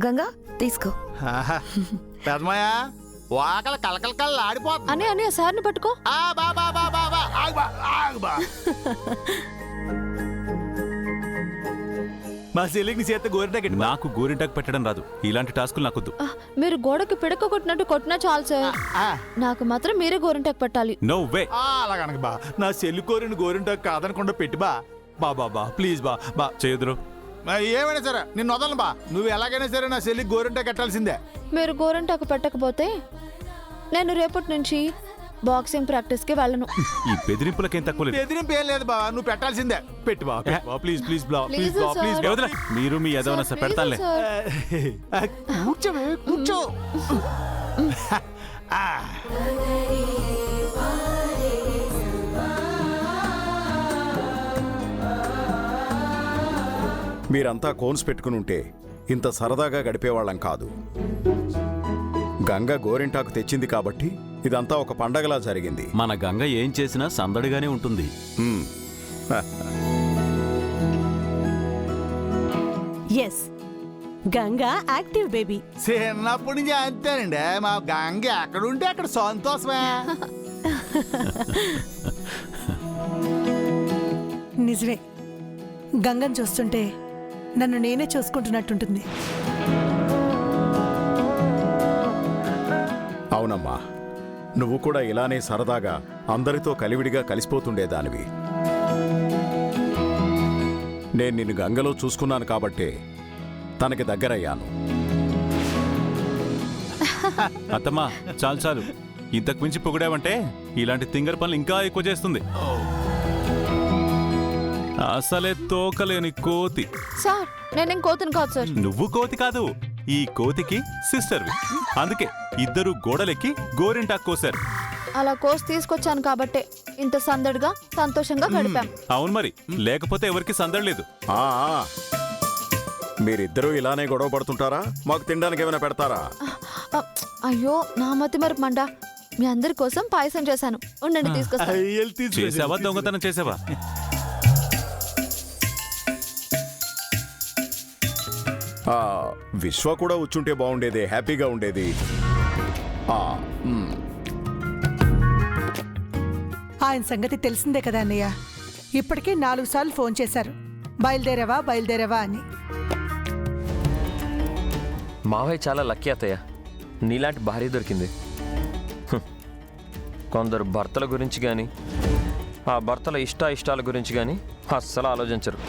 గంగా తీసుకో. పెదమయ్య వాకల కలకల ఆడిపోతుంది. అని అని సార్ని పట్టుకో. మా చెల్లికి చేత గోరింటాకు. నాకు గోరింటాకు పెట్టడం రాదు. ఇలాంటి టాస్కులు నాకొద్దు. మీరు గోడకి పిడక కొట్టినట్టు కొట్టినా చాలు సార్. నాకు మాత్రం మీరే గోరింటాకు పెట్టాలి. No way. అలాగనక బా, నా చెల్లి కోరిన గోరింటాకు కాదనకుండా పెట్టి బా. బా ప్లీజ్ బా చేయదురు. ఏమైనా సరే నిన్ను వదలను బా. నువ్వు ఎలాగైనా సరే నా చెల్లికి గోరింటాకు కట్టాల్సిందే. మీరు గోరింటాకు పెట్టకపోతే నేను రేపటి నుంచి బాక్సింగ్ ప్రాక్టీస్ కి వెళ్ళను. ఈ బెదిరింపులకేం తక్కువ లేదు. ఎదిరింపు ఏం లేదు బా, నువ్వు పెట్టాల్సిందే. పెట్టి బా ప్లీజ్ ప్లీజ్ బా ప్లీజ్ బా ప్లీజ్. వదలే. మీరు మీ ఏదైనా సార్ పెడతానులే. కూర్చోవే కూర్చో. మీరంతా కోన్స్ పెట్టుకుని ఉంటే ఇంత సరదాగా గడిపేవాళ్ళం కాదు. గంగ గోరింటాకు తెచ్చింది కాబట్టి ఇదంతా ఒక పండగలా జరిగింది. మన గంగ ఏం చేసినా సందడిగానే ఉంటుంది. Yes, Ganga active baby. చిన్నప్పటి నుంచి అంతేనండి. మా గంగ ఎక్కడుంటే అక్కడ సంతోషమే. నిజమే, గంగను చూస్తుంటే నన్ను నేనే చూసుకుంటున్నట్టుంటుంది. అవునమ్మా, నువ్వు కూడా ఇలానే సరదాగా అందరితో కలివిడిగా కలిసిపోతుండేదానివి. నేను నిన్ను గంగలో చూసుకున్నాను కాబట్టే తనకి దగ్గరయ్యాను. అత్తమ్మా చాలు చాలు. ఇంతకు మించి పొగిడావంటే ఇలాంటి తింగర పనులు ఇంకా ఎక్కువ చేస్తుంది. అసలే తోకలేని కోతి. సార్ నేనేం కోతిని కాదు సార్. నువ్వు కోతి కాదు, ఈ కోతికి సిస్టర్వి. అందుకే ఇద్దరు గోడలెక్కి గోరింటాకు కోసారు. అలా కోసి తీసుకొచ్చాను కాబట్టే ఇంత సందడిగా సంతోషంగా గడిపాం. అవును మరి, లేకపోతే ఎవరికి సందడి లేదు. ఆ, మీరిద్దరూ ఇలానే గొడవ పడుతుంటారా? మాకు తినడానికి ఏమైనా పెడతారా? అయ్యో నా మతి మరి మండ. మీ అందరి కోసం పాయసం చేశాను, ఉండండి తీసుకొస్తాను. చేసావా? దొంగతనం చేసావా? విశ్వ కూడా వచ్చుంటే బాగుండేది, హ్యాపీగా ఉండేది. ఆయన సంగతి తెలిసిందే కదా అన్నయ్య. ఇప్పటికే 4 సార్లు ఫోన్ చేశారు, బయలుదేరావా బయలుదేరావా అని. మావయ్య చాలా లక్కీ అత్తయ్య, నీలాంటి భార్య దొరికింది. కొందరు భర్తల గురించి కానీ ఆ భర్తల ఇష్టాల గురించి కానీ అస్సలు ఆలోచించరు.